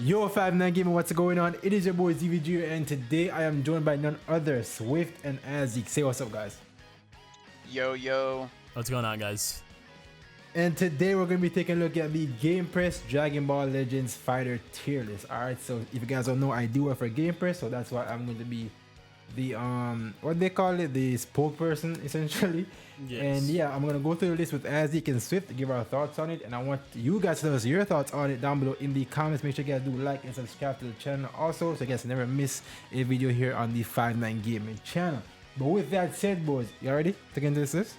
Yo, 59 Gamer, what's going on? It is your boy ZVG, and today I am joined by none other Swift and Azdeek. Say what's up, guys. Yo, yo. What's going on, guys? And today we're going to be taking a look at the Game Press Dragon Ball Legends Fighter tier list. Alright, so if you guys don't know, I do work for Game Press, so that's why I'm going to be the what they call it, the spokesperson essentially. Yes. And yeah, I'm gonna go through the list with Azdeek and Swift to give our thoughts on it, and I want you guys to tell us your thoughts on it down below in the comments. Make sure you guys do like and subscribe to the channel also, so you guys never miss a video here on the 59 Gaming channel. But with that said, boys, you ready to get into this list?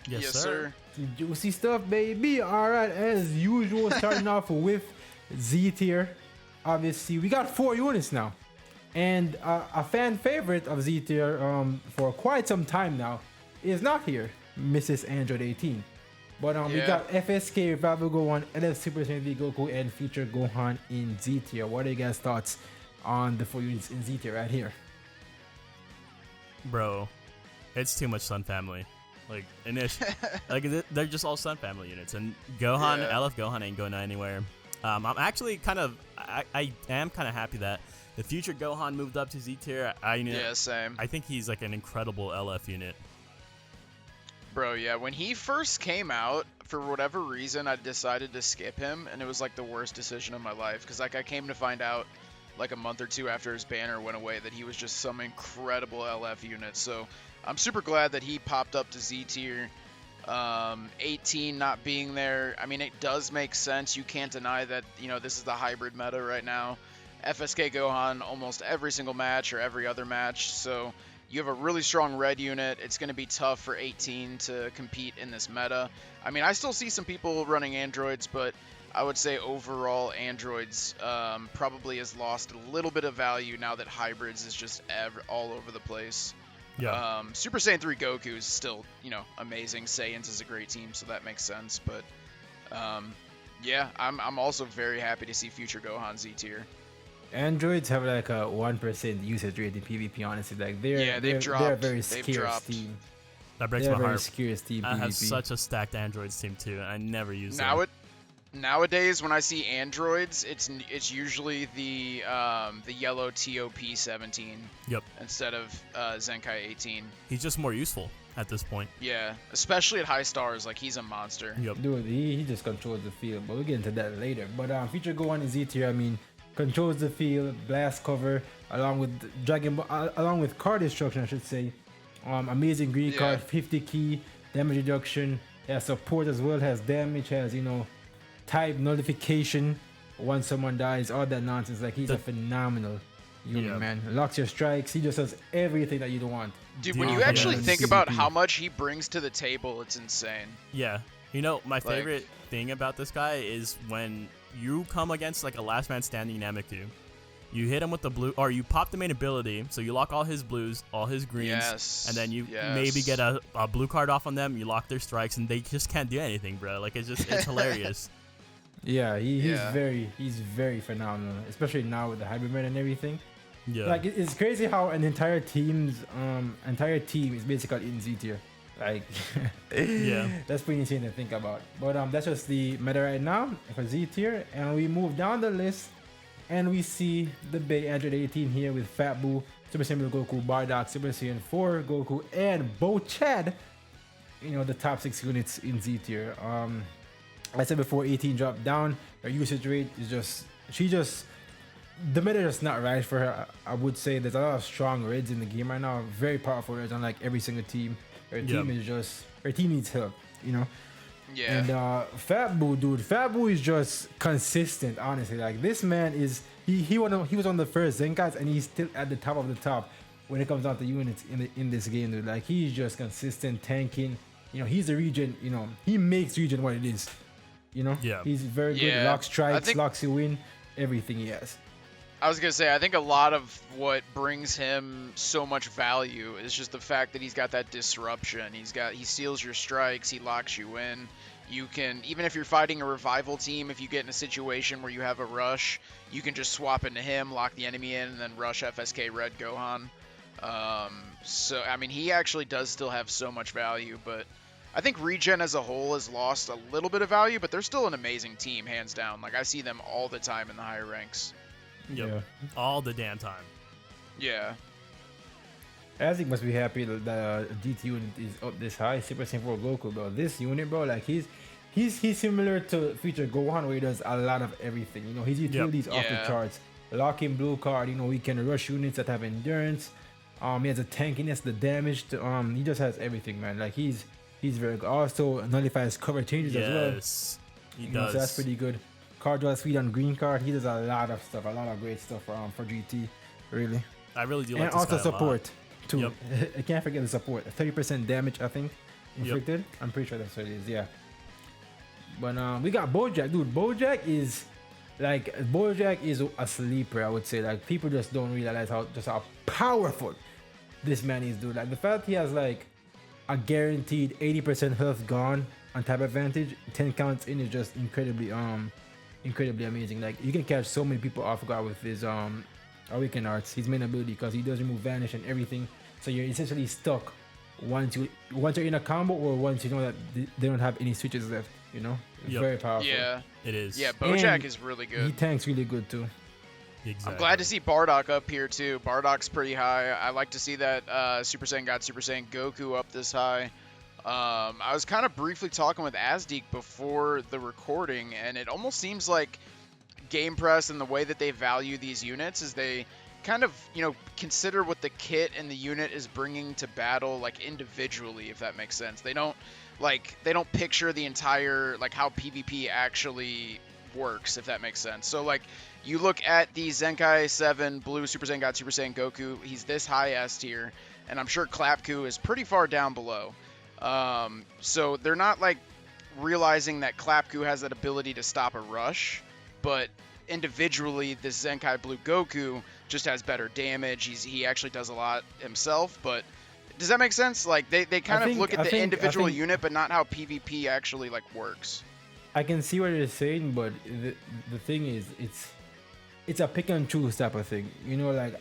Yes, sir. Some juicy stuff, baby. All right, as usual, starting off with Z tier. Obviously, we got 4 units now. And a fan favorite of Z tier for quite some time now is not here, Mrs. Android 18. But we got FSK, Revival Gohan, LF Super Saiyan V Goku, and Future Gohan in Z tier. What are you guys' thoughts on the 4 units in Z tier right here? Bro, it's too much Sun Family. Like, like they're just all Sun Family units, and Gohan, LF Gohan ain't going anywhere. I'm actually kind of, I am kind of happy that the Future Gohan moved up to Z tier. Same. I think he's like an incredible LF unit. Bro, yeah, when he first came out, for whatever reason, I decided to skip him, and it was like the worst decision of my life, because like I came to find out like a month or two after his banner went away that he was just some incredible LF unit. So I'm super glad that he popped up to Z tier. 18 not being there, I mean, it does make sense. You can't deny that, you know, this is the hybrid meta right now. FSK Gohan almost every single match or every other match, so you have a really strong red unit. It's going to be tough for 18 to compete in this meta. I mean, I still see some people running androids, but I would say overall androids probably has lost a little bit of value now that hybrids is just all over the place. Yeah. Super Saiyan 3 Goku is still, you know, amazing. Saiyans is a great team, so that makes sense. But yeah, I'm also very happy to see Future Gohan Z tier. Androids have like a 1% usage rate in PvP, honestly. Like they're a very scarce team. That breaks my heart. Scarce team I PvP. have such a stacked Androids team too, and I never use them. Nowadays, when I see androids, it's usually the yellow TOP 17. Yep. Instead of Zenkai 18. He's just more useful at this point. Yeah, especially at high stars, like he's a monster. Yep. Dude, he just controls the field, but we'll get into that later. But Future Gohan in Z tier, I mean, controls the field, blast cover, along with along with card destruction, I should say. Amazing green card, 50 key, damage reduction, has support as well, has damage, has, you know, type nullification once someone dies, all that nonsense. Like, he's a phenomenal unit, man. Locks your strikes, he just does everything that you don't want. Dude, when you actually think about how much he brings to the table, it's insane. Yeah. You know, my favorite thing about this guy is when you come against like a last man standing Nameku, you hit him with the blue, or you pop the main ability, so you lock all his blues, all his greens, and then you maybe get a blue card off on them, you lock their strikes, and they just can't do anything, bro. Like, it's hilarious. Yeah, he's very phenomenal, especially now with the hybrid meta and everything. Yeah. Like, it's crazy how an entire team is basically in Z tier. Like, yeah, that's pretty insane to think about. But that's just the meta right now for Z tier, and we move down the list, and we see the Bay Android 18 here with Fat Boo, Super Saiyan Goku, Bardock, Super Saiyan 4 Goku, and Bo Chad. You know, the top 6 units in Z tier. I said before, 18 dropped down. Her usage rate is the meta is not right for her. I would say there's a lot of strong reds in the game right now. Very powerful reds on like every single team. Her team needs help, you know. Yeah. And Fat Boo, dude, Fat Boo is just consistent. Honestly, like, this man is he was on the first Zenkais, and he's still at the top of the top when it comes down to units in this game, dude. Like, he's just consistent tanking. You know, he's a region. You know, he makes region what it is. You know, he's very good. Locks strikes, locks you in, everything he has. I was gonna say, I think a lot of what brings him so much value is just the fact that he's got that disruption. He steals your strikes, he locks you in. You can, even if you're fighting a revival team, if you get in a situation where you have a rush, you can just swap into him, lock the enemy in, and then rush FSK Red Gohan. So I mean, he actually does still have so much value, but I think Regen as a whole has lost a little bit of value, but they're still an amazing team, hands down. Like, I see them all the time in the higher ranks. Yep. Yeah. All the damn time. Yeah. Azdeek must be happy that the GT unit is up this high. Super Saiyan 4 Goku, bro. This unit, bro, like he's similar to Future Gohan, where he does a lot of everything. You know, his utilities off the charts. Locking blue card. You know, he can rush units that have endurance. He has a tankiness, the damage. He just has everything, man. Like he's very good. Also nullifies cover changes as well. Yes, he You does. know, so that's pretty good. Card draw speed on green card. He does a lot of stuff, a lot of great stuff for GT, really. I really do like And this also guy support too. Yep. I can't forget the support. 30% damage, I think, inflicted. Yep. I'm pretty sure that's what it is. Yeah. But we got Bojack, dude. Bojack is a sleeper, I would say. Like people just don't realize how powerful this man is, dude. Like the fact he has like a guaranteed 80% health gone on type advantage, 10 counts in is just incredibly amazing. Like you can catch so many people off guard with his awakened arts, his main ability, because he does remove vanish and everything. So you're essentially stuck once you're in a combo, or once you know that they don't have any switches left. You know, it's very powerful. Yeah, it is. Yeah, Bojack And is really He good. tanks really good too. Exactly. I'm glad to see Bardock up here too. Bardock's pretty high. I like to see that Super Saiyan God, Super Saiyan Goku up this high. I was kind of briefly talking with Azdeek before the recording, and it almost seems like Game Press and the way that they value these units is they kind of, you know, consider what the kit and the unit is bringing to battle, like individually, if that makes sense. They don't picture the entire, like how PvP actually works, if that makes sense. So like you look at the Zenkai 7 Blue Super Saiyan God, Super Saiyan Goku, he's this high S tier, and I'm sure Clapku is pretty far down below. So they're not like realizing that Clapku has that ability to stop a rush, but individually this Zenkai Blue Goku just has better damage. He actually does a lot himself, but does that make sense? Like they kind of look at the individual unit, but not how PvP actually like works. I can see what you're saying, but the thing is, it's a pick and choose type of thing. You know, like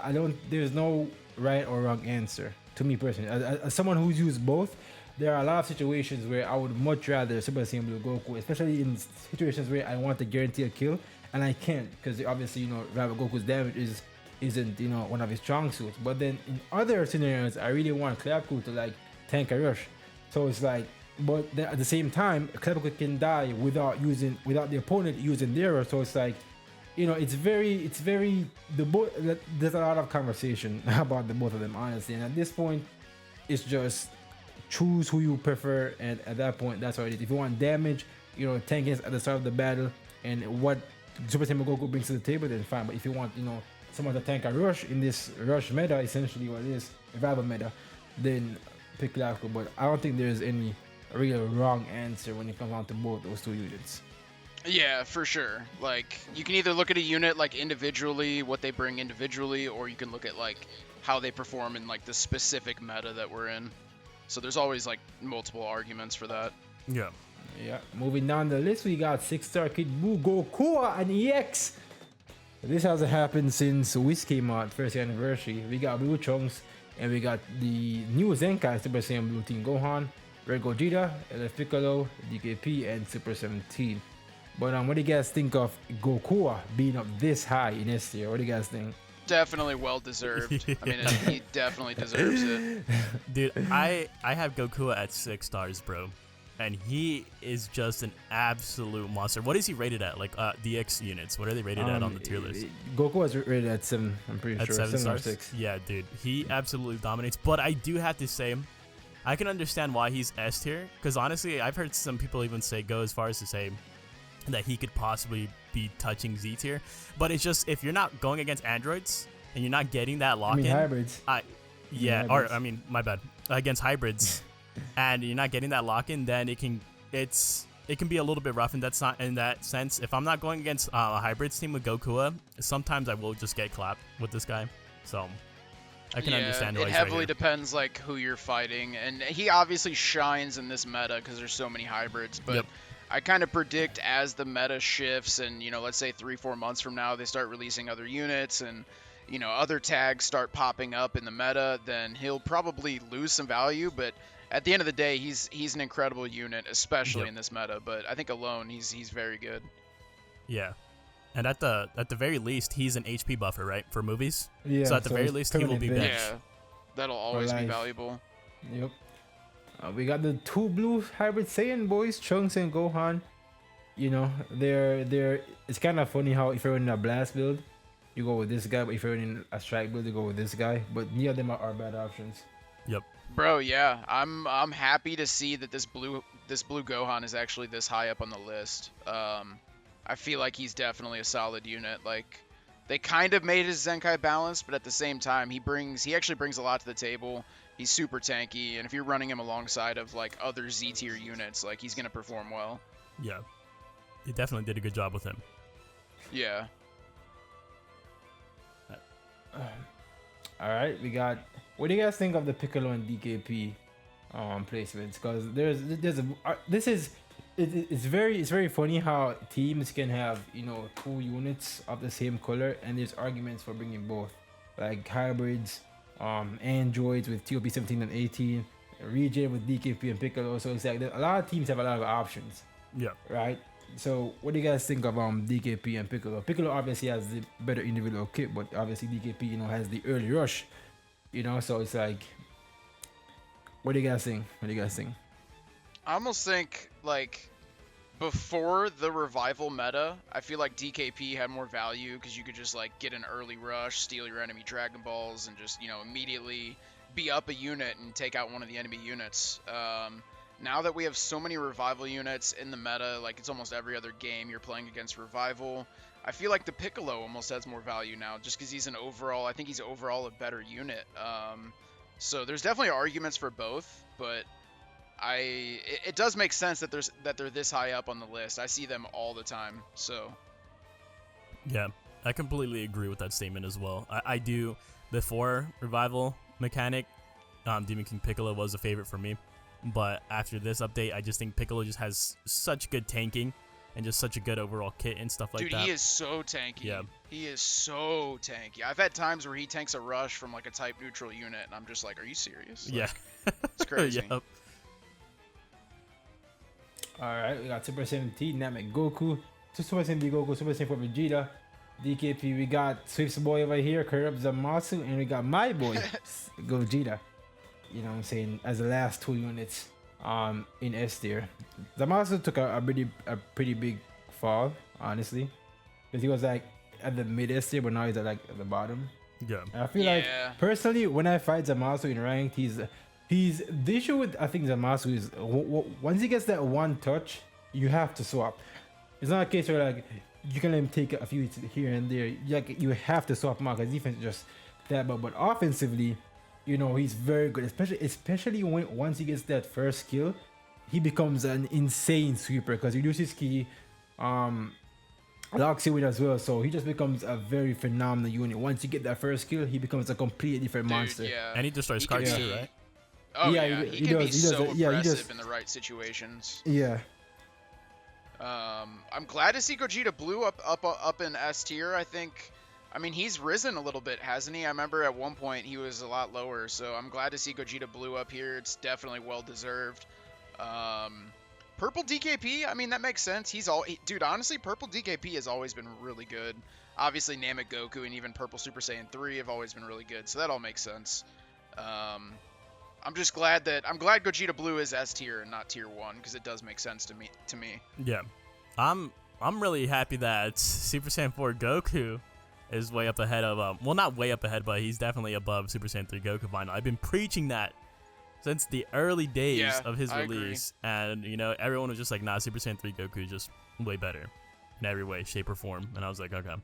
there's no right or wrong answer to me personally. As someone who's used both, there are a lot of situations where I would much rather Super Saiyan Blue Goku, especially in situations where I want to guarantee a kill and I can't, because obviously, you know, Rabbit Goku's damage isn't, you know, one of his strong suits. But then in other scenarios, I really want Clapku to like tank a rush. So it's like, but then at the same time, Clapku can die without the opponent using their rush. So it's like, you know, it's very there's a lot of conversation about the both of them, honestly. And at this point, it's just choose who you prefer, and at that point, that's what it is. If you want damage, you know, tanking at the start of the battle, and what Super Saiyan Goku brings to the table, then fine. But if you want, you know, someone to tank a rush in this rush meta, essentially what it is, rival meta, then pick Clapku. But I don't think there's any real wrong answer when it comes down to both those two units. Yeah, for sure. Like you can either look at a unit like individually, what they bring individually, or you can look at like how they perform in like the specific meta that we're in. So there's always like multiple arguments for that. Yeah. Yeah. Moving down the list, we got 6-star Kid Buu, Goku, and EX. This hasn't happened since Whis came out, first anniversary. We got Blue Chunks, and we got the new Zenkai Super Saiyan Blue Team Gohan, Red Gogeta, LF Piccolo, DKP, and Super 17. But what do you guys think of Goku being up this high in S tier? What do you guys think? Definitely well deserved. I mean, he definitely deserves it. Dude, I have Goku at 6 stars, bro. And he is just an absolute monster. What is he rated at? Like DX units. What are they rated at on the tier list? Goku was rated at 7, I'm pretty sure. 7 or stars? 6. Yeah, dude. He absolutely dominates. But I do have to say, I can understand why he's S tier. Because honestly, I've heard some people even go as far as to say that he could possibly be touching Z tier. But it's just, if you're not going against androids and you're not getting that lock-in. Hybrids. My bad. Against hybrids. And you're not getting that lock-in, then it can be a little bit rough in that sense. If I'm not going against a hybrids team with Goku, sometimes I will just get clapped with this guy. So I can understand why it he's heavily right here. depends like who you're fighting, and he obviously shines in this meta because there's so many hybrids. But Yep. I kind of predict as the meta shifts, and you know, let's say 3-4 months from now they start releasing other units, and other tags start popping up in the meta, then he'll probably lose some value. But at the end of the day, he's an incredible unit, especially in this meta. But I think alone, he's very good. Yeah. And at the very least, he's an HP buffer, right, for movies? Yeah. So at the very least, he will be bench. benched. Yeah, that'll always be valuable. Yep. We got the 2 blue hybrid Saiyan boys, Trunks and Gohan. They're it's kind of funny how if you're in a blast build, you go with this guy, but if you're in a strike build, you go with this guy. But neither of them are bad options. Yep. Bro, yeah, I'm happy to see that this blue Gohan is actually this high up on the list. I feel like he's definitely a solid unit. Like, they kind of made his Zenkai balanced, but at the same time, he actually brings a lot to the table. He's super tanky, and if you're running him alongside of like other Z tier units, like he's gonna perform well. Yeah, he definitely did a good job with him. Yeah. All right, we got. What do you guys think of the Piccolo and DKP placements? Because it's very funny how teams can have 2 units of the same color, and there's arguments for bringing both, like hybrids, androids with TOP 17 and 18, regen with DKP and Piccolo. So it's like a lot of teams have a lot of options. Yeah. Right. So what do you guys think of DKP and Piccolo? Piccolo obviously has the better individual kit, but obviously DKP has the early rush. So it's like, what do you guys think? I almost think, like, before the revival meta, I feel like DKP had more value because you could just, like, get an early rush, steal your enemy Dragon Balls, and just, immediately be up a unit and take out one of the enemy units. Now that we have so many revival units in the meta, like, it's almost every other game you're playing against revival, I feel like the Piccolo almost has more value now, just because he's I think he's overall a better unit. So there's definitely arguments for both, but it does make sense that they're this high up on the list. I see them all the time. So yeah, I completely agree with that statement as well. I do. Before revival mechanic, Demon King Piccolo was a favorite for me, but after this update, I just think Piccolo just has such good tanking and just such a good overall kit and stuff like that. Dude, he is so tanky. Yeah. He is so tanky. I've had times where he tanks a rush from like a type neutral unit, and I'm just like, are you serious? Like, yeah. It's crazy. Yep. Alright, we got Super 17, Namek Goku, Super Saiyan Goku, Super Saiyan 4 Vegeta, DKP, we got Swift's boy over here, Kurub Zamasu, and we got my boy, Gogeta. As the last 2 units in S tier. Zamasu took a pretty big fall, honestly, because he was like at the mid S tier, but now he's at the bottom. Yeah. And I feel like personally, when I fight Zamasu in ranked, he's the issue with I think Zamasu is once he gets that one touch, you have to swap. It's not a case where like you can let him take a few hits here and there. You have to swap him out because defense is just that. But offensively, he's very good, especially once he gets that first kill, he becomes an insane sweeper because he uses key, locks you with as well, so he just becomes a very phenomenal unit. Once you get that first kill, he becomes a completely different monster. Yeah. And he destroys cards too, right? Oh yeah, he can be so aggressive in the right situations. Yeah. I'm glad to see Gogeta Blue up in S tier. I mean, he's risen a little bit, hasn't he? I remember at one point he was a lot lower, so I'm glad to see Gogeta Blue up here. It's definitely well deserved. Purple DKP, I mean, that makes sense. Dude, honestly, Purple DKP has always been really good. Obviously, Namek Goku and even Purple Super Saiyan 3 have always been really good, so that all makes sense. I'm glad Gogeta Blue is S tier and not tier 1, because it does make sense to me. Yeah. I'm really happy that Super Saiyan 4 Goku is way up ahead of well, not way up ahead, but he's definitely above Super Saiyan 3 Goku vinyl. I've been preaching that since the early days of his release, and everyone was just like, nah, Super Saiyan 3 Goku is just way better in every way, shape, or form. And I was like, okay,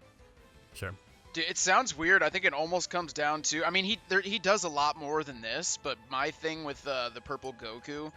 sure. Dude, it sounds weird. I think it almost comes down to, I mean, he does a lot more than this, but my thing with the purple Goku,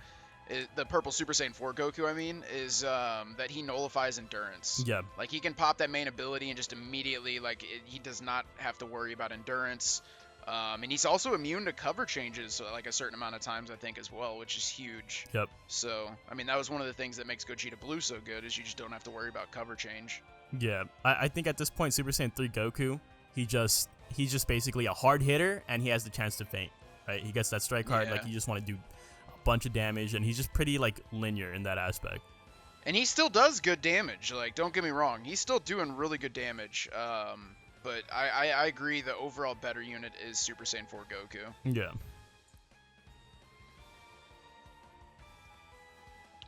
the purple Super Saiyan 4 Goku, I mean, is that he nullifies endurance. Yeah. Like, he can pop that main ability and just immediately, like, he does not have to worry about endurance. And he's also immune to cover changes, like, a certain amount of times, I think, as well, which is huge. Yep. So, I mean, that was one of the things that makes Gogeta Blue so good, is you just don't have to worry about cover change. Yeah. I think at this point, Super Saiyan 3 Goku he's just basically a hard hitter, and he has the chance to feint. Right, he gets that strike card, Yeah. like you just want to do a bunch of damage, and he's just pretty like linear in that aspect. And he still does good damage. Like, don't get me wrong, he's still doing really good damage. But I agree the overall better unit is Super Saiyan 4 Goku. Yeah.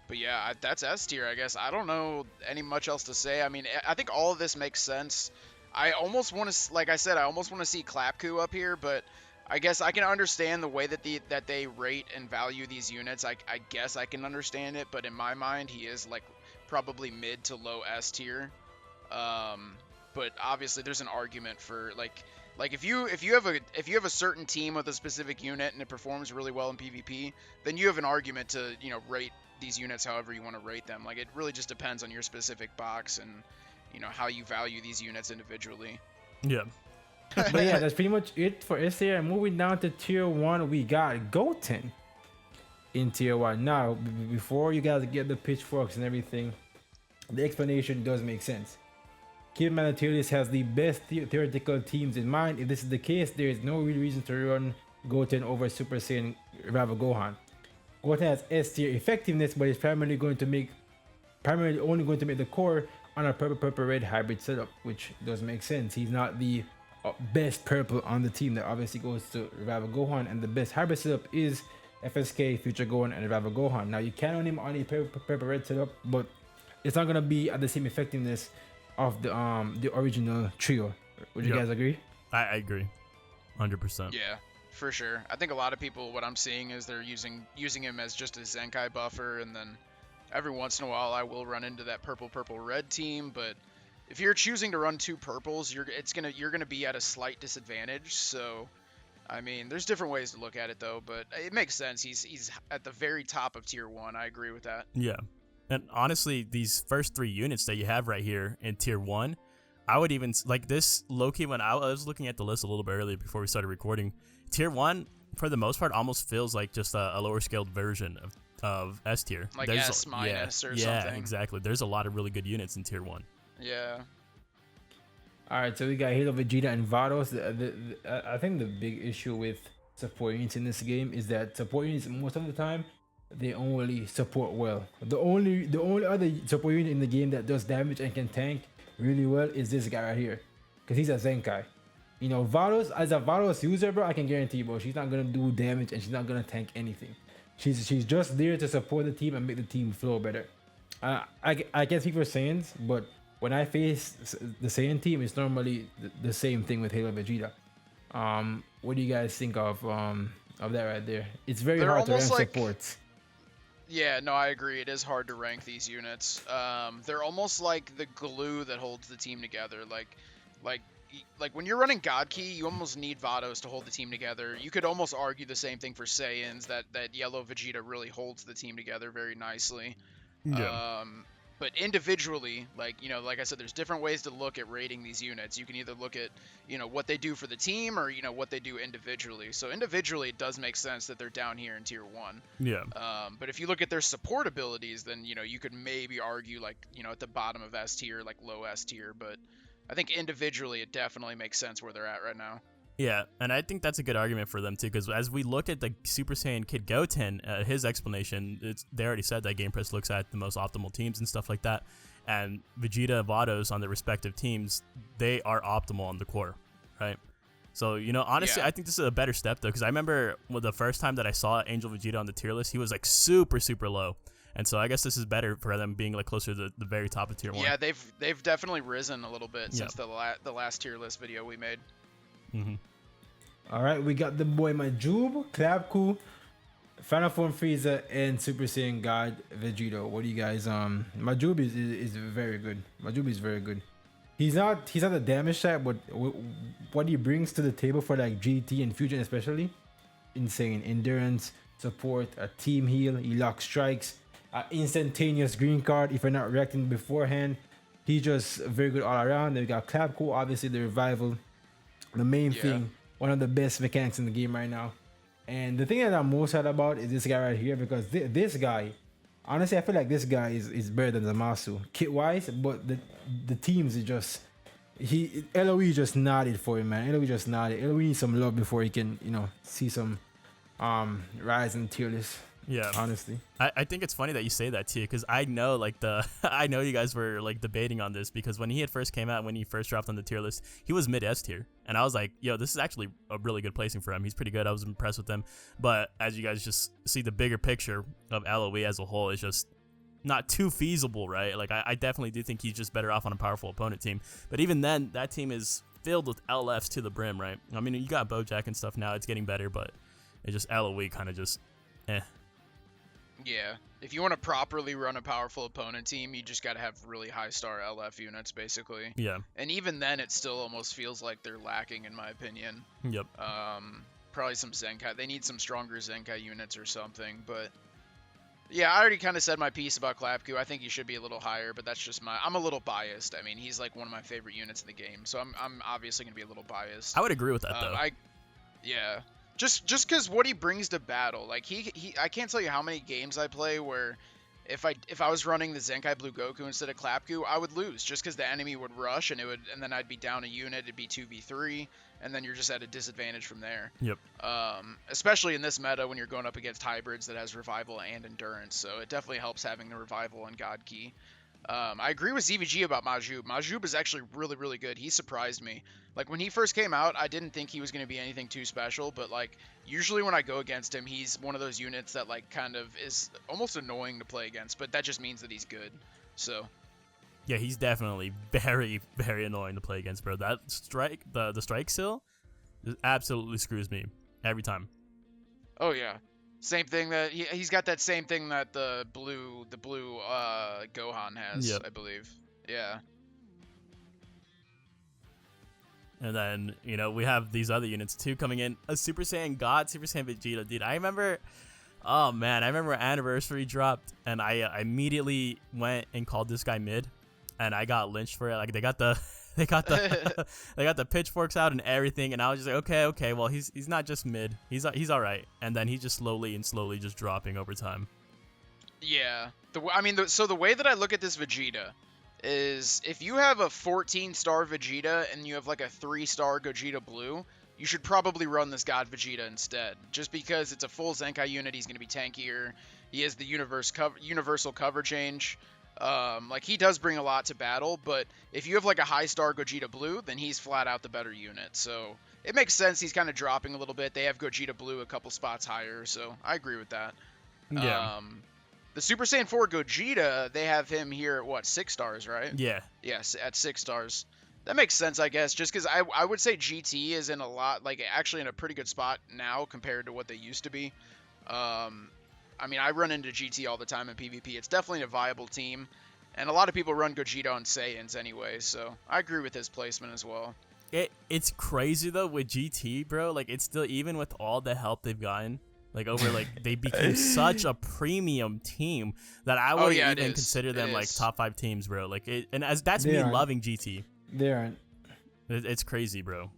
But yeah, that's S tier, I guess. I don't know any much else to say. I mean, I think all of this makes sense. I almost want to, like I said, I almost want to see Clapku up here, but I guess I can understand the way that they rate and value these units. I guess I can understand it, but in my mind, he is like probably mid to low S tier. But obviously, there's an argument for like if you have a certain team with a specific unit and it performs really well in PvP, then you have an argument to rate these units however you want to rate them. Like, it really just depends on your specific box and how you value these units individually. Yeah. But yeah, that's pretty much it for S tier. And moving down to tier 1, we got Goten in tier 1. Now, before you guys get the pitchforks and everything, the explanation does make sense. Keep in mind the tier list has the best theoretical teams in mind. If this is the case, there is no real reason to run Goten over Super Saiyan Rival Gohan. Goten has S tier effectiveness, but is primarily only going to make the core on a purple red hybrid setup, which does make sense. He's not the best purple on the team. That obviously goes to Rival Gohan, and the best hybrid setup is FSK, Future Gohan, and Rival Gohan. Now you can run him on a purple red setup, but it's not gonna be at the same effectiveness of the original trio. Would you guys agree? I agree, 100%. Yeah, for sure. I think a lot of people, what I'm seeing is they're using him as just a Zenkai buffer, and then every once in a while I will run into that purple red team. But if you're choosing to run two purples, you're gonna be at a slight disadvantage. So I mean, there's different ways to look at it though, but it makes sense. He's at the very top of tier 1. I agree with that. Yeah. And honestly, these first 3 units that you have right here in tier 1, I would even like this low-key when I was looking at the list a little bit earlier before we started recording. Tier 1, for the most part, almost feels like just a lower scaled version of S tier. Like S minus or something. Yeah, exactly. There's a lot of really good units in tier 1. Yeah. Alright, so we got Halo, Vegeta, and Vados. I think the big issue with support units in this game is that support units, most of the time, they only support well. The only other support unit in the game that does damage and can tank really well is this guy right here, because he's a Zenkai. Vados, as a Vados user, bro, I can guarantee you, bro, she's not gonna do damage and she's not gonna tank anything. She's just there to support the team and make the team flow better. I can speak for Saiyans, but when I face the Saiyan team, it's normally the same thing with Halo Vegeta. What do you guys think of that right there? It's very hard to rank supports. Yeah, no, I agree. It is hard to rank these units. They're almost like the glue that holds the team together. Like when you're running God Key, you almost need Vados to hold the team together. You could almost argue the same thing for Saiyans, that yellow Vegeta really holds the team together very nicely. Yeah. But individually, like I said, there's different ways to look at rating these units. You can either look at, what they do for the team, or, what they do individually. So individually, it does make sense that they're down here in tier 1. Yeah. But if you look at their support abilities, then, you could maybe argue, like, at the bottom of S tier, like low S tier. But I think individually, it definitely makes sense where they're at right now. Yeah, and I think that's a good argument for them too, because as we look at the Super Saiyan Kid Goten, his explanation, they already said that Game Press looks at the most optimal teams and stuff like that, and Vegeta and Vados on their respective teams, they are optimal on the core, right? So, honestly, Yeah. I think this is a better step though, because I remember the first time that I saw Angel Vegeta on the tier list, he was like super, super low. And so I guess this is better for them being like closer to the very top of tier 1. Yeah, they've definitely risen a little bit since the last tier list video we made. Mm-hmm. All right, we got the boy Majub, Clapku, Final Form Frieza, and Super Saiyan God Vegito. What do you guys? Majub is very good. Majub is very good. He's not a damage type, but what he brings to the table for like GT and Fusion especially, insane. Endurance, support, a team heal, he locks strikes, instantaneous green card if you're not reacting beforehand. He's just very good all around. Then we got Clapku, obviously the revival, the main thing. One of the best mechanics in the game right now. And the thing that I'm most sad about is this guy right here, because this guy, honestly, I feel like this guy is better than Zamasu kit wise, but the teams is just LOE just nodded for him, man. LOE just nodded. LOE needs some love before he can, see some rise in tier list. Yeah, honestly, I think it's funny that you say that too, because I know like I know you guys were like debating on this, because when he had first came out, when he first dropped on the tier list, he was mid S tier, and I was like, yo, this is actually a really good placing for him. He's pretty good. I was impressed with him, but as you guys just see, the bigger picture of LOE as a whole is just not too feasible, right? Like I definitely do think he's just better off on a powerful opponent team, but even then, that team is filled with LFs to the brim, right? I mean, you got Bojack and stuff now; it's getting better, but it's just LOE kind of just, Yeah, if you want to properly run a powerful opponent team, you just got to have really high star LF units, basically. Yeah. And even then, it still almost feels like they're lacking, in my opinion. Yep. Probably some Zenkai. They need some stronger Zenkai units or something, but... Yeah, I already kind of said my piece about Clapku. I think he should be a little higher, but that's just I'm a little biased. I mean, he's like one of my favorite units in the game, so I'm obviously going to be a little biased. I would agree with that, though. Yeah. Just because what he brings to battle, like I can't tell you how many games I play where if I was running the Zenkai Blue Goku instead of Clapku, I would lose just because the enemy would rush and then I'd be down a unit, it'd be 2v3, and then you're just at a disadvantage from there. Yep. Especially in this meta when you're going up against hybrids that has revival and endurance, so it definitely helps having the revival and God Key. I agree with ZVG about Majub. Majub is actually really, really good. He surprised me. Like, when he first came out, I didn't think he was going to be anything too special, but, like, usually when I go against him, he's one of those units that, like, kind of is almost annoying to play against, but that just means that he's good, so... Yeah, he's definitely very, very annoying to play against, bro. That strike, the strike still, absolutely screws me every time. Oh, yeah. Same thing that he's got that same thing that the blue Gohan has, yep. I believe. Yeah. And then, we have these other units too coming in. A Super Saiyan God, Super Saiyan Vegeta. Dude, I remember Anniversary dropped, and I immediately went and called this guy mid, and I got lynched for it. Like, they got the they got the pitchforks out and everything, and I was just like, okay, well, he's not just mid. He's all right. And then he's just slowly just dropping over time. Yeah. So the way that I look at this Vegeta is if you have a 14-star Vegeta and you have like a 3-star Gogeta Blue, you should probably run this God Vegeta instead. Just because it's a full Zenkai unit, he's going to be tankier. He has the universal cover change. Like, he does bring a lot to battle, but if you have like a high-star Gogeta Blue, then he's flat out the better unit. So it makes sense he's kind of dropping a little bit. They have Gogeta Blue a couple spots higher, so I agree with that. Yeah. The Super Saiyan 4 Gogeta, they have him here at, what, 6 stars, right? Yeah. Yes, at 6 stars. That makes sense, I guess, just because I would say GT is in a lot, like, actually in a pretty good spot now compared to what they used to be. I mean, I run into GT all the time in PvP. It's definitely a viable team, and a lot of people run Gogeta on Saiyans anyway, so I agree with his placement as well. It's crazy, though, with GT, bro. Like, it's still, even with all the help they've gotten, like, over, like, they became such a premium team that I wouldn't even consider them, like, top 5 teams, bro. Like, that's me loving GT. They aren't. It's crazy, bro.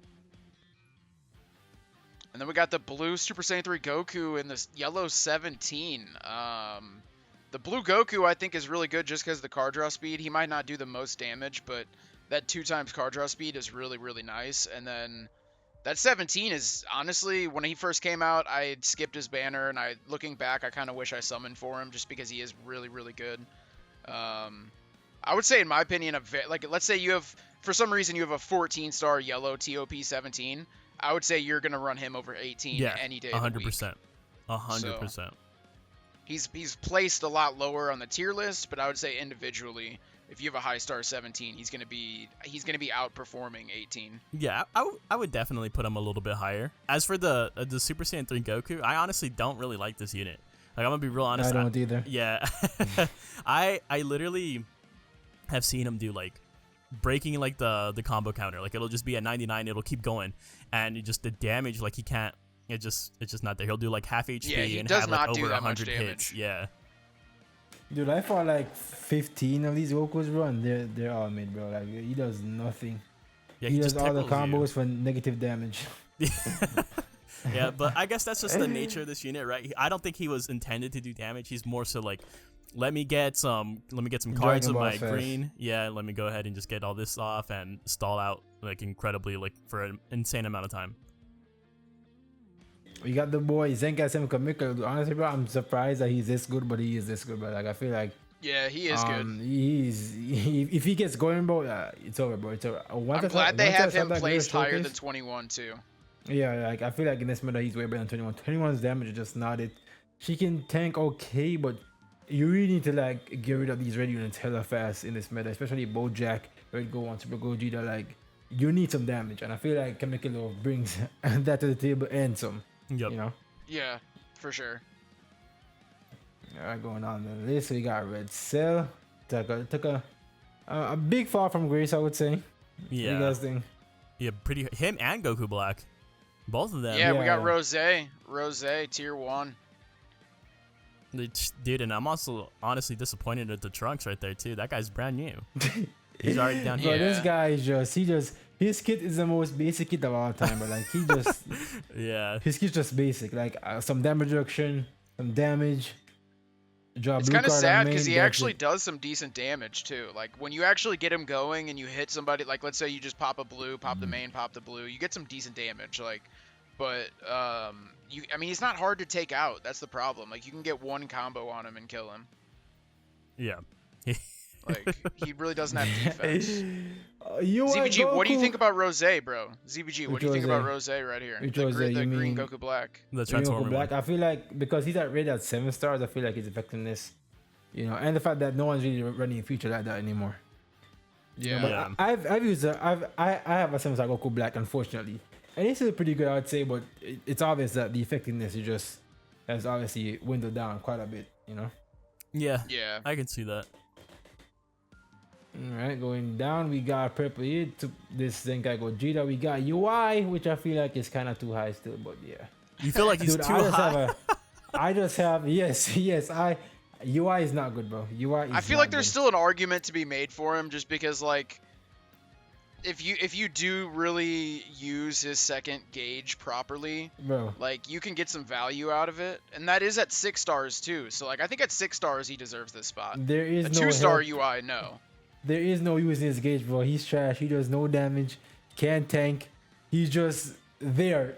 And then we got the blue Super Saiyan 3 Goku and this yellow 17. The blue Goku, I think, is really good just because of the card draw speed. He might not do the most damage, but that 2x card draw speed is really, really nice. And then that 17 is, honestly, when he first came out, I had skipped his banner, and looking back, I kind of wish I summoned for him just because he is really, really good. I would say, in my opinion, like, let's say you have, for some reason, you have a 14-star yellow TOP 17. I would say you're going to run him over 18 any day of the week. 100%. 100%. So, he's placed a lot lower on the tier list, but I would say individually, if you have a high star 17, he's going to be outperforming 18. Yeah, I would definitely put him a little bit higher. As for the Super Saiyan 3 Goku, I honestly don't really like this unit. Like, I'm going to be real honest. I don't either. Yeah. I literally have seen him do, like, breaking, like, the combo counter. Like, it'll just be at 99, it'll keep going, and the damage, like, he can't, it's just not there. He'll do, like, half HP and have, like, over 100 hits. Yeah. Dude, I fought like 15 of these Gokus, bro, and they're all mid, bro. Like, he does nothing. Yeah, he does just all the tickles combos you. for negative damage. Yeah, but I guess that's just the nature of this unit, right? I don't think he was intended to do damage. He's more so like, let me get some cards with my green. Yeah, let me go ahead and just get all this off and stall out like incredibly like for an insane amount of time. We got the boy Zenkai Semkamika. Honestly, bro, I'm surprised that he's this good, but he is this good. But like, I feel like yeah, he is good. If he gets going, bro, it's over, bro. It's over. I'm glad they have him placed higher than 21 too. Yeah, like I feel like in this meta he's way better than 21. 21's damage is just not it. She can tank okay, but you really need to like get rid of these red units hella fast in this meta, especially Bojack, Red Go on Super Gogeta. Like you need some damage, and I feel like Kamikilo brings that to the table and some. Yep. You know? Yeah, for sure. Alright, going on the list, we got Red Cell. Took a big fall from grace, I would say. Yeah. What do you guys think? Yeah, pretty. Him and Goku Black, both of them. Yeah, we got Rose tier 1. Dude, and I'm also honestly disappointed at the Trunks right there too. That guy's brand new. He's already down here. Bro, this guy is his kit is the most basic kit of all time, but like he just yeah, his kit's just basic, like some damage reduction, some damage. It's kind of sad because he actually does some decent damage too. Like when you actually get him going and you hit somebody, like let's say you just pop a blue, pop the main, pop the blue, you get some decent damage. Like, but I mean, he's not hard to take out. That's the problem. Like you can get one combo on him and kill him. Yeah. Like he really doesn't have defense. ZBG, what do you think about Rose, bro? ZBG, what do you think about Rose right here? The green Goku Black. The Transformer Black. I feel like because he's rated at 7 stars, I feel like his effectiveness, and the fact that no one's really running a feature like that anymore. Yeah. But I've used I have a 7-star Goku Black, unfortunately, and it's still pretty good, I would say. But it's obvious that the effectiveness has obviously windowed down quite a bit. Yeah. Yeah. I can see that. Alright, going down, we got Purple here to this Zenkai Gogeta. We got UI, which I feel like is kind of too high still, but yeah. You feel like he's too high? Yes, UI is not good, bro. UI is I feel like there's still an argument to be made for him just because, like, if you do really use his second gauge properly, bro, like you can get some value out of it, and that is at 6 stars too. So like I think at 6 stars he deserves this spot. There is a no 2-star UI, no. There is no use in his gauge, bro. He's trash. He does no damage. Can't tank. He's just there.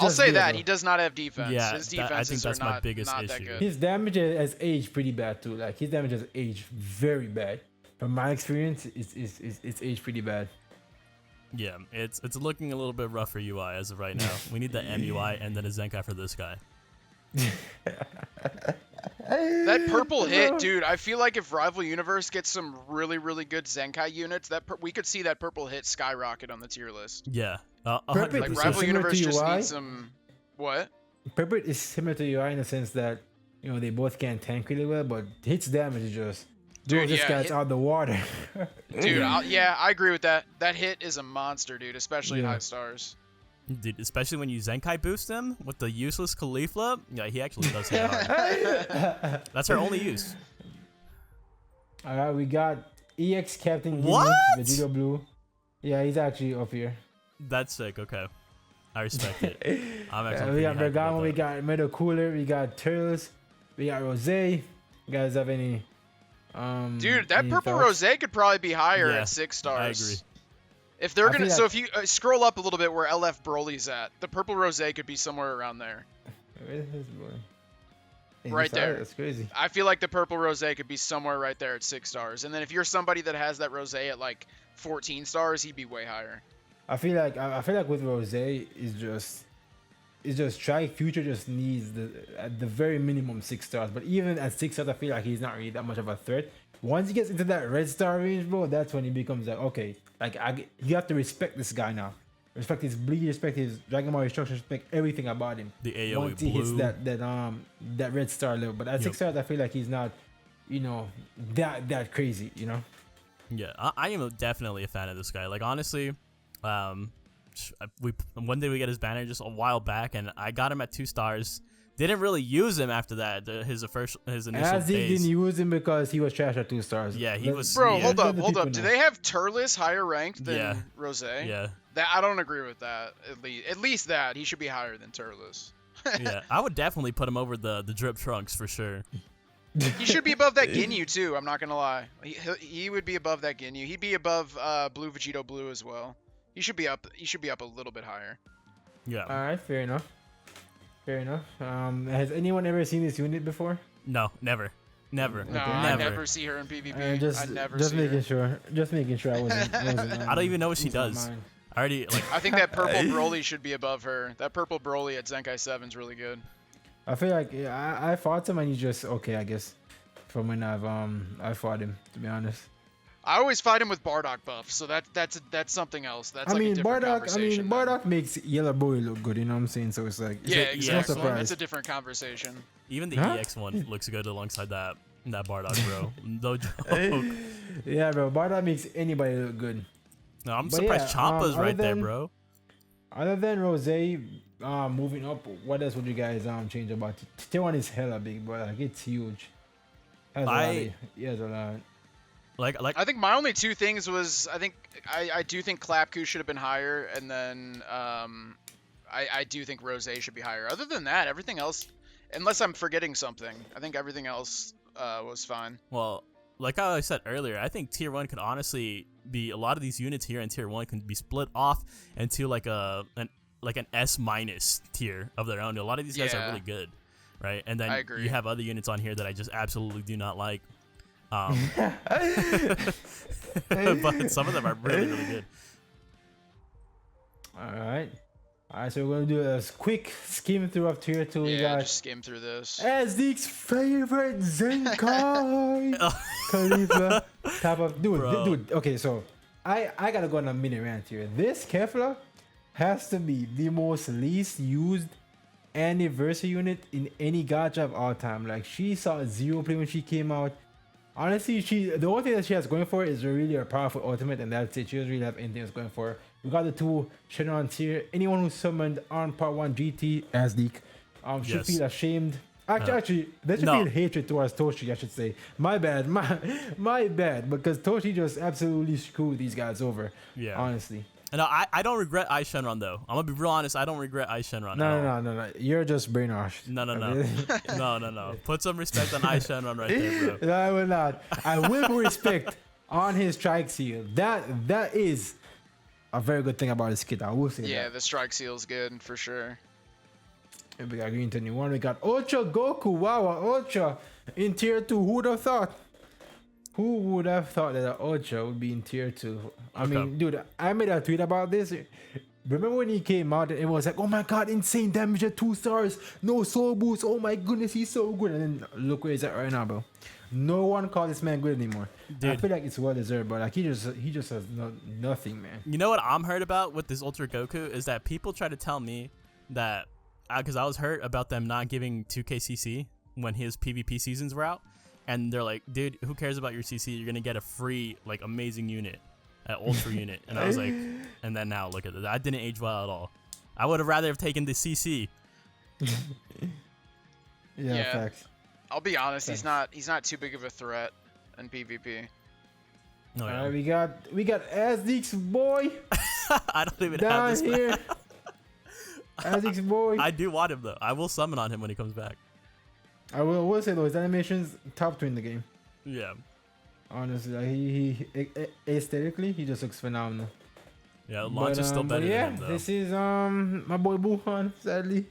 I'll say that bro. he does not have defense. Yeah, his defenses I think that's my biggest not issue. that good. His damage has aged pretty bad too. Like his damage has aged very bad. From my experience, it's aged pretty bad. Yeah, it's looking a little bit rough for UI as of right now. We need the MUI and then a Zenkai for this guy. That purple hit, dude. I feel like if Rival Universe gets some really, really good Zenkai units, we could see that purple hit skyrocket on the tier list. Yeah, Perfect. Like Rival Universe just needs some. What? Purple is similar to UI in the sense that they both can tank really well, but hits damage is just. Dude, this guy's out the water. Dude, I agree with that. That hit is a monster, dude, especially at high stars. Dude, especially when you Zenkai boost him with the useless Khalifa. Yeah, he actually does hit hard. That's our only use. All right, we got EX Captain What? Vegeta Blue. Yeah, he's actually up here. That's sick. Okay, I respect it. I'm actually we got pretty hyped about Bergamo, we that. got Metal Cooler, we got Turtles, we got Rose. You guys have any? Dude, that any purple thoughts? Rose could probably be higher Yeah, at 6 stars. I agree. If they're gonna, feel if you scroll up a little bit where LF Broly's at, the purple Rose could be somewhere around there. Where is this boy? Right there. That's crazy. I feel like the purple Rose could be somewhere right there at 6 stars. And then if you're somebody that has that Rose at like 14 stars, he'd be way higher. I feel like with Rose is just Tri Future just needs at the very minimum 6 stars. But even at 6 stars, I feel like he's not really that much of a threat. Once he gets into that red star range, bro, that's when he becomes like, okay, like you have to respect this guy now. Respect his bleed, respect his Dragon Ball instructions, respect everything about him. The AoE Once he hits blue. that red star level. But at 6 stars, I feel like he's not, that crazy, Yeah, I am definitely a fan of this guy. Like honestly, when did we get his banner? Just a while back, and I got him at 2 stars. Didn't really use him after that. His initial As he phase. didn't use him because he was trash at 2 stars. Yeah, he was. Bro, yeah. hold up. people Do know. they have Turles higher ranked than Yeah. Rose? Yeah, That I don't agree with that. At least that he should be higher than Turles. Yeah, I would definitely put him over the drip trunks for sure. He should be above that Ginyu too. I'm not gonna lie. He would be above that Ginyu. He'd be above Blue Vegito Blue as well. He should be up. He should be up a little bit higher. Yeah. All right, fair enough. Fair enough. Has anyone ever seen this unit before? No, never. Never. No, Okay. I never see her in PvP. I never just see making her. sure. Just making sure I wasn't. I don't even know what she does. mine. I already like. I think that purple Broly should be above her. That purple Broly at Zenkai 7 is really good. I feel like I fought him and he just okay. I guess from when I fought him, to be honest. I always fight him with Bardock buff, so that's something else. That's like a different conversation. Bardock makes Yellow Boy look good. You know what I'm saying? So it's like Yeah, it's exactly. no surprise. That's a different conversation. Even the Huh? EX one looks good alongside that Bardock, bro. No joke. Yeah, bro. Bardock makes anybody look good. No, I'm But surprised yeah, Champa's other right there, than- bro. Other than Rose, moving up, what else would you guys change about it? Tier 1 is hella big, but like it's huge. Has a lot. Like I think my only two things was I do think Clapku should have been higher, and then I do think Rose should be higher. Other than that, everything else, unless I'm forgetting something, I think everything else was fine. well, like I said earlier, I think tier 1 could honestly be a lot of these units here in tier 1 can be split off into like an S minus tier of their own. A lot of these guys are Yeah. really good, right? And I then agree. you have other units on here that I just absolutely do not like. But some of them are really, really good. Alright. Alright, so we're gonna do a quick skim through of tier 2. We Yeah, got just skim through this. Azdeek's favorite Zenkai Khalifa type of Bro. dude. Okay, so I gotta go on a mini rant here. This Kefla has to be the most least used anniversary unit in any gacha of all time. Like she saw zero play when she came out. Honestly, the only thing that she has going for it is really a powerful ultimate, and that's it. She doesn't really have anything else going for her. We got the two Shenrons here. Anyone who summoned on part 1 GT Azdeek should Yes. feel ashamed. Actually, they should No. feel hatred towards Toshi, I should say. My bad, my bad, because Toshi just absolutely screwed these guys over. Yeah. Honestly. No, I don't regret Ice Shenron though. I'm gonna be real honest. I don't regret Ice Shenron. No. You're just brainwashed. No. Okay? No. Put some respect on Ice Shenron right there, bro. No, I will not. I will put respect on his strike seal. That is a very good thing about this kid. I will say Yeah, that. the strike seal's good for sure. And we got Green 21. We got Ultra Goku. Wow, Ultra in tier 2. Who would have thought? Who would have thought that an Ultra would be in tier 2? I mean, dude, I made a tweet about this. Remember when he came out and it was like, oh my god, insane damage at 2 stars, no soul boost, oh my goodness, he's so good. And then look where he's at right now, bro. No one call this man good anymore. I Dude. feel like it's well deserved, but like he just has nothing, man. You know what I'm hurt about with this Ultra Goku is that people try to tell me that because I was hurt about them not giving 2KCC when his PvP seasons were out, and they're like, dude, who cares about your CC? You're gonna get a free like amazing unit, an Ultra unit, and I was like, and then now look at that. I didn't age well at all. I would have rather have taken the CC. Yeah, facts. I'll be honest, he's not too big of a threat in PvP. No, Alright, we got Azdeek's boy I don't even have down this. here. Azdeek's boy. I do want him though. I will summon on him when he comes back. I will say though, his animation's top 2 in the game. Yeah. Honestly, like, he aesthetically, he just looks phenomenal. Yeah, Launch is still better but yeah, than him though. this is my boy Buhan, sadly,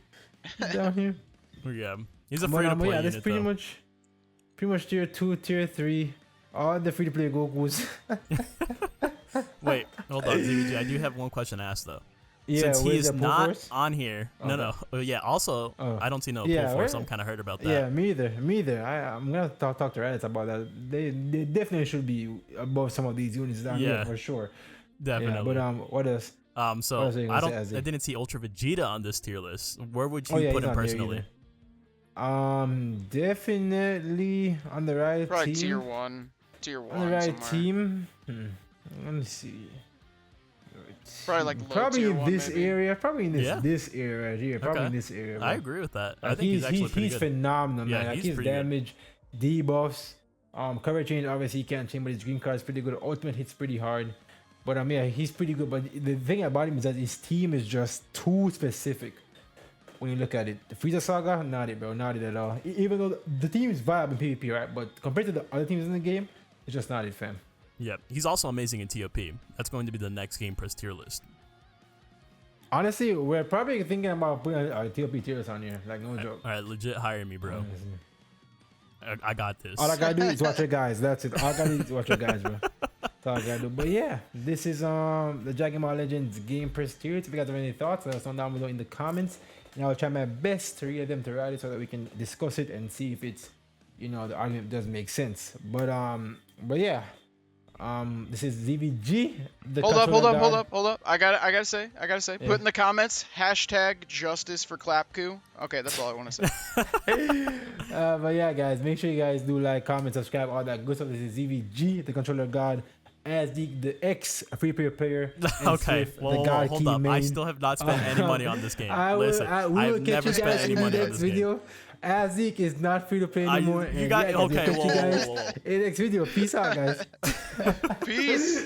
down here. Yeah. He's a But, free to play yeah, unit this pretty though. much tier 2, tier 3, all the free to play Gokus. Wait, hold on, ZVG. I do have one question to ask though. Yeah, Since he where's is the not pull force? on here. No. Yeah, also, Oh. I don't see no Yeah, pull force. where- I'm kind of hurt about that. Yeah, me either. I'm gonna talk to Reddit about that. They definitely should be above some of these units down here Yeah. for sure. Definitely. Yeah, but what else? So what else are you I gonna don't. say, I Azdeek? didn't see Ultra Vegeta on this tier list. Where would you Oh yeah, put he's him not there personally? either. Definitely on the right Probably team. tier 1. Tier 1 On the right somewhere. team. Let me see. Probably like low Probably tier in 1 this maybe. area. Probably in this Yeah. this area right here. Probably Okay. in this area. I bro. agree with that. I Like, think he's actually pretty he's good. phenomenal, Yeah, man. Like he's his pretty good. damage, debuffs, coverage change obviously he can't change, but his green card is pretty good. Ultimate hits pretty hard. But yeah, he's pretty good. But the thing about him is that his team is just too specific. When you look at it, the Frieza Saga, not it, bro, not it at all. Even though the team is viable in PvP, right? But compared to the other teams in the game, it's just not it, fam. Yep, he's also amazing in TOP. That's going to be the next Game Press tier list. Honestly, we're probably thinking about putting our TOP tiers on here. Like, no joke. All right, legit hire me, bro. I got this. All I gotta do is watch your guys. That's it. All I gotta do is watch your guys, bro. That's all I gotta do. But yeah, this is the Dragon Ball Legends Game Press tiers. If you guys have any thoughts, let us know down below in the comments. And I'll try my best to read them to write it so that we can discuss it and see if it's, the argument does make sense. But yeah, this is ZVG. Hold up. I gotta say. Yeah. Put in the comments #justice for Clapku. Okay, that's all I want to say. But yeah, guys, make sure you guys do like, comment, subscribe, all that good stuff. This is ZVG, the controller god. Azdeek, the ex free player. Okay, Swift, well, the god hold key up. main. I still have not spent any money on this game. Listen, I will I've catch never you spent guys any in the money on next this video. game. Azdeek is not free to play anymore. You got guys, okay. catch you guys Whoa. in the next video. Peace out, guys. Peace.